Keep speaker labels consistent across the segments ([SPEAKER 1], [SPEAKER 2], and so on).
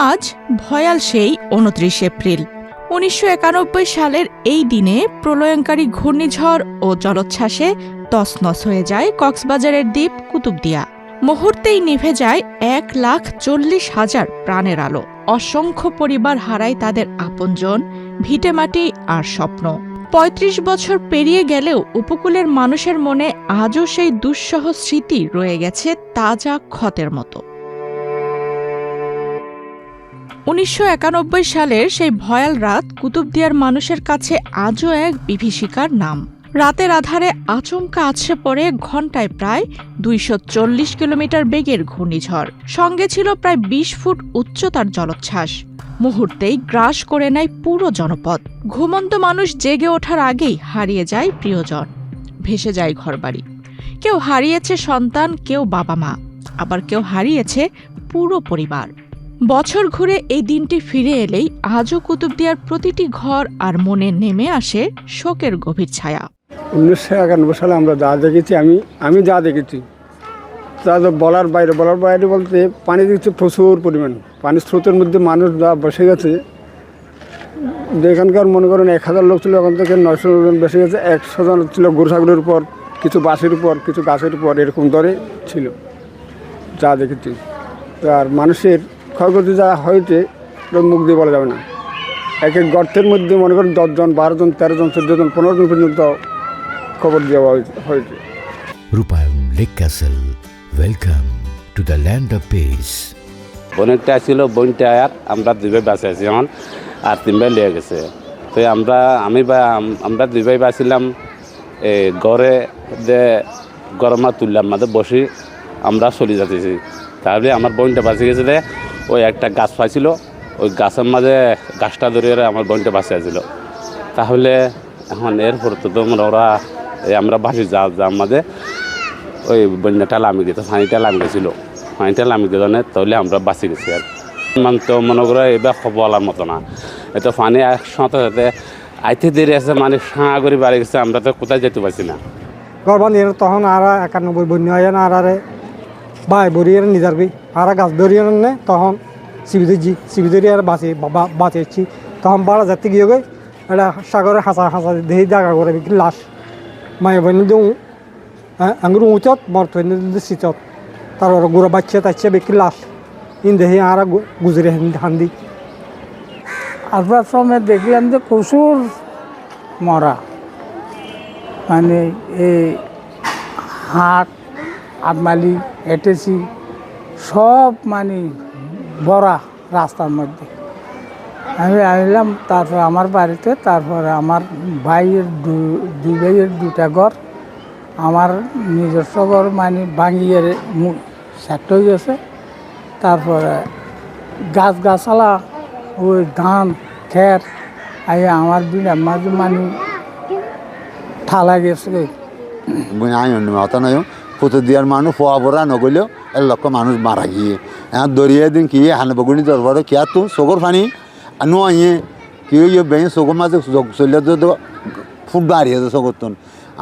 [SPEAKER 1] আজ ভয়াল সেই ২৯ এপ্রিল ১৯৯১ সালের এই দিনে প্রলয়ঙ্কারী ঘূর্ণিঝড় ও জলোচ্ছ্বাসে তছনছ হয়ে যায় কক্সবাজারের দ্বীপ কুতুবদিয়া। মুহূর্তেই নিভে যায় ১,৪০,০০০ প্রাণের আলো। অসংখ্য পরিবার হারায় তাদের আপনজন, ভিটেমাটি আর স্বপ্ন। ৩৫ বছর পেরিয়ে গেলেও উপকূলের মানুষের মনে আজও সেই দুঃসহ স্মৃতি রয়ে গেছে তাজা ক্ষতের মতো। ১৯৯১ সালের সেই ভয়াল রাত কুতুবদিয়ার মানুষের কাছে আজও এক বিভীষিকার নাম। রাতের আধারে আচমকা আছড়ে পড়ে ঘণ্টায় প্রায় ২৪০ কিলোমিটার বেগের ঘূর্ণিঝড়। সঙ্গে ছিল প্রায় ২০ ফুট উচ্চতার জলোচ্ছ্বাস। মুহূর্তেই গ্রাস করে নেয় পুরো জনপদ। ঘুমন্ত মানুষ জেগে ওঠার আগেই হারিয়ে যায় প্রিয়জন, ভেসে যায় ঘরবাড়ি। কেউ হারিয়েছে সন্তান, কেউ বাবা মা, আবার কেউ হারিয়েছে পুরো পরিবার। বছর ঘুরে এই দিনটি ফিরে এলেই আজও কুতুবদিয়ার প্রতিটি ঘর আর মনে নেমে আসে শোকের গভীর ছায়া।
[SPEAKER 2] ১৯৯১ সালে আমরা যা দেখেছি, আমি যা দেখেছি তা বলার বাইরে বলতে পানি দেখছি প্রচুর পরিমাণ। পানির স্রোতের মধ্যে মানুষ যা বসে গেছে, যেখানকার মনে করেন ১,০০০ লোক ছিল, ওখান থেকে ৯০০ জন বসে গেছে। ১০০ জন ছিল গরু ছাগলের উপর, কিছু বাসের উপর, কিছু গাছের উপর, এরকম ধরে ছিল যা দেখেছি। আর মানুষের ক্ষয়ক্ষতি যা হয়েছে মুখ দিয়ে বলা যাবে না। এক এক গর্তের মধ্যে মনে করেন ১০ জন, ১২ জন, ১৩ জন, ১৪ জন, ১৫ জন পর্যন্ত খবর দেওয়া হয়েছে।
[SPEAKER 3] Rupayan lake castle, welcome to the land of peace.
[SPEAKER 4] বনেরটা ছিল, বনটা আর আমরা ২ ভাই বাঁচে আছি এখন, আর ৩ ভাই লেগে গেছে। তো আমরা ২ ভাই বাঁচিলাম ঘরে যে গরমা তুললাম মাঝে বসি আমরা চলে যাচ্ছি। তাহলে আমার বোনটা বাঁচে গেছিলে, ওই একটা গাছ পাইছিল, ওই গাছের মাঝে গাছটা ধরিয়ে আমার বোনটা বাঁচে আছিল। তাহলে এখন এরপর তো ওরা আমরা বাসি যার মাঝে ওই বন্যাটা নামি গেছে, পানিটা নামি গেছিল, পানিটা নামি গেছে, তাহলে আমরা বাঁচি গেছি। আর তো মনে করো এবার বলার মতো না, এতো পানি একসাথে সাথে আইতে দেরি আছে, মানে সাঁ করে বাড়ি গেছে, আমরা তো কোথায় যেতে পারছি না।
[SPEAKER 5] গরবান তখন আর ৯১ বন্যা হয় না, আর বাই বরিয়ে নিজার গই আর গাছ ধরিয়ে নে, তখন সিবি ধরিয়ে আর বাঁচিয়েছি। তখন বাড়া যাতে গিয়ে গই এটা সাগরে হাসা দেহি জায়গা করে বিক্রি লাশ মায়ের বন্য দিও আঙুর উঁচত মরত শীতত, তারপর গুঁড়ো বাচ্চা তাচ্ছে বিক্রি লাশ ইন দেহি আর গুজরে হান্দি।
[SPEAKER 6] আসবার সময় দেখলাম যে প্রচুর মরা, মানে এই হাট আটমালি এটেছি সব মানে বড়া রাস্তার মধ্যে। আমি আনলাম, তারপর আমার বাড়িতে, তারপরে আমার ভাইয়ের দুই ভাইয়ের 2টা ঘর, আমার নিজস্ব ঘর মানে ভাঙিয়ে সেট হয়ে গেছে। তারপরে গাছগাছালা, ওই ধান খের আমার বিড়ার মাঝে মানে ঠালা গেছে।
[SPEAKER 7] কুতুবদিয়ার মানুষ হওয়া পড়া নগলেও ১ লক্ষ মানুষ মারা গিয়ে দরিয়া দিন কি হান বগুনি দরবার কিয়া তো চকুর পানি আনো আইয়ে কি বেঁ চকুর মাঝে চলিয়ে তো ফুট বাড়ি আছে চকুর তুন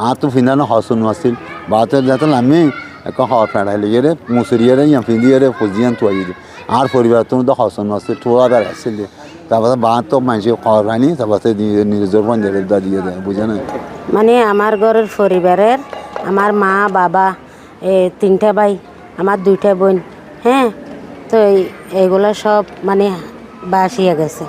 [SPEAKER 7] আর তো ফিনানো হসন আছিল বাতে যাতে আমি এক হর ফেড়াই লিয়ে মুসুরিয়ে ফিন্দিয়ে ফুজিয়ান থুয়াই দিয়ে আর পরিবার তো হসন আছিল থোয়া বেড় আসছিল। তারপরে বা তো মানুষের খবর পাইনি, তারপরে নিজের পঞ্চায়েত দিয়ে দেয়, বুঝে না।
[SPEAKER 8] মানে আমার ঘরের পরিবারের আমার মা বাবা 3টা ভাই, আমার 2টা বোন, হ্যাঁ, তো এইগুলো সব মানে বাসিয়ে গেছে।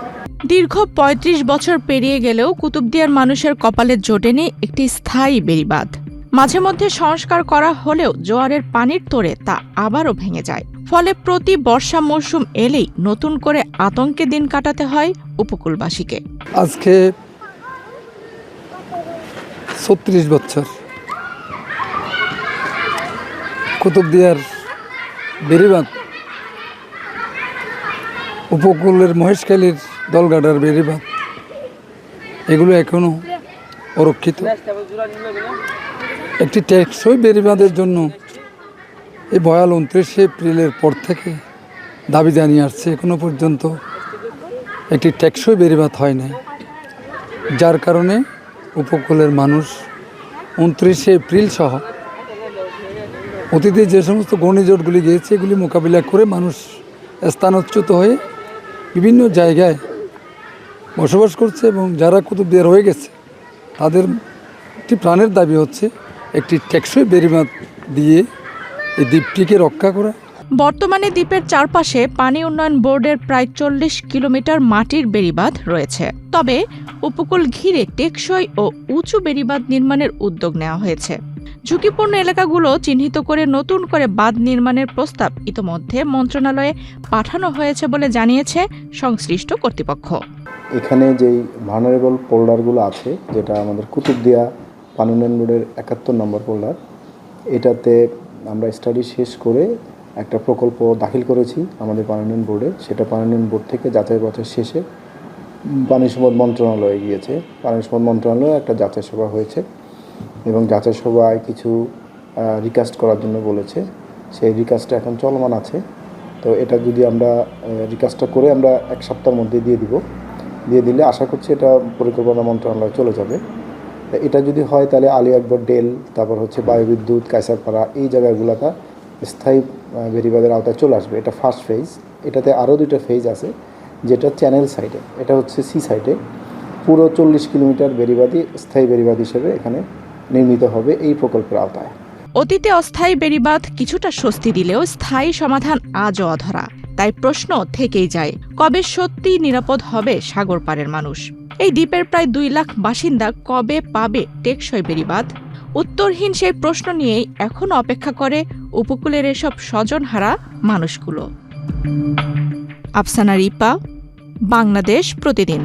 [SPEAKER 1] দীর্ঘ ৩৫ বছর পেরিয়ে গেলেও কুতুবদিয়ার মানুষের কপালে জোটেনি একটি স্থায়ী বেড়িবাঁধ। মাঝে মধ্যে সংস্কার করা হলেও জোয়ারের পানির তোড়ে তা আবারও ভেঙে যায়। ফলে প্রতি বর্ষা মৌসুম এলেই নতুন করে আতঙ্কে দিন কাটাতে হয় উপকূলবাসীকে।
[SPEAKER 5] আজকে ৩৬ বছর কুতুবদিয়ার বেড়িবাঁধ, উপকূলের মহেশখালীর দলগাডার বেড়িবাঁধ, এগুলো এখনও অরক্ষিত। একটি টেকসই বেড়িবাঁধের জন্য এই ভয়াল ২৯ এপ্রিলের পর থেকে দাবি জানিয়ে আসছে, এখনো পর্যন্ত একটি টেকসই বেড়িবাঁধ হয় না, যার কারণে উপকূলের মানুষ ২৯ এপ্রিল সহ অতীতে যে সমস্ত ঘূর্ণিঝড়গুলি গিয়েছে এগুলি মোকাবিলা করে মানুষ স্থানচ্যুত হয়ে
[SPEAKER 9] বিভিন্ন জায়গায় বসবাস করছে এবং যারা কুতুবদিয়া রয়ে গেছে তাদের একটি প্রাণের দাবি হচ্ছে একটি টেকসই বেড়িবাঁধ দিয়ে এই দ্বীপটিকে রক্ষা করা।
[SPEAKER 1] বর্তমানে দ্বীপের চারপাশে পানি উন্নয়ন বোর্ডের প্রায় 40 কিলোমিটার মাটির বেড়িবাঁধ রয়েছে। তবে উপকূল ঘিরে টেকসই ও উঁচু বেড়িবাঁধ নির্মাণের উদ্যোগ নেওয়া হয়েছে। ঝুঁকিপূর্ণ এলাকাগুলো চিহ্নিত করে নতুন করে বাঁধ নির্মাণের প্রস্তাব ইতোমধ্যে মন্ত্রণালয়ে পাঠানো হয়েছে বলে জানিয়েছে সংশ্লিষ্ট কর্তৃপক্ষ।
[SPEAKER 10] এখানে যেই ভার্নারেবল পোল্ডারগুলো আছে, যেটা আমাদের কুতুবদিয়া পানি উন্নয়ন বোর্ডের 71 নম্বর পোল্ডার, এটাতে আমরা স্টাডি শেষ করে একটা প্রকল্প দাখিল করেছি আমাদের পানি উন্নয়ন বোর্ডে। সেটা পানি উন্নয়ন বোর্ড থেকে যাচাই বাছাই শেষে পানি সম্পদ মন্ত্রণালয়ে গিয়েছে। পানি সম্পদ মন্ত্রণালয়ে একটা যাচাই সভা হয়েছে এবং যাচাই সভায় কিছু রিকাস্ট করার জন্য বলেছে। সেই রিকাস্টটা এখন চলমান আছে। তো এটা যদি আমরা রিকাস্টটা করে আমরা 1 সপ্তাহের মধ্যে দিয়ে দিলে আশা করছি এটা পরিকল্পনা মন্ত্রণালয়ে চলে যাবে। এটা যদি হয় তাহলে আলী আকবর ডেল, তারপর হচ্ছে বায়ুবিদ্যুৎ, কায়সারপাড়া, এই জায়গাগুলোতে স্থায়ী বেড়িবাঁধের আওতায় চলে আসবে। এটা ফার্স্ট ফেজ। এটাতে আরও 2টা ফেজ আছে, যেটা চ্যানেল সাইডে, এটা হচ্ছে সি সাইডে। পুরো 40 কিলোমিটার বেড়িবাঁধই স্থায়ী বেড়িবাঁধ হিসেবে এখানে নির্মিত হবে এই প্রকল্পের আওতায়।
[SPEAKER 1] অতীতে অস্থায়ী বেড়িবাঁধ কিছুটা স্বস্তি দিলেও স্থায়ী সমাধান আজও অধরা। তাই প্রশ্ন থেকেই যায়, কবে সত্যি নিরাপদ হবে সাগর পাড়ের মানুষ? এই দ্বীপের প্রায় 2 লাখ বাসিন্দা কবে পাবে টেকসই বেড়িবাঁধ? উত্তরহীন সেই প্রশ্ন নিয়েই এখনো অপেক্ষা করে উপকূলের এসব স্বজনহারা মানুষগুলো। আফসানা রিপা, বাংলাদেশ প্রতিদিন।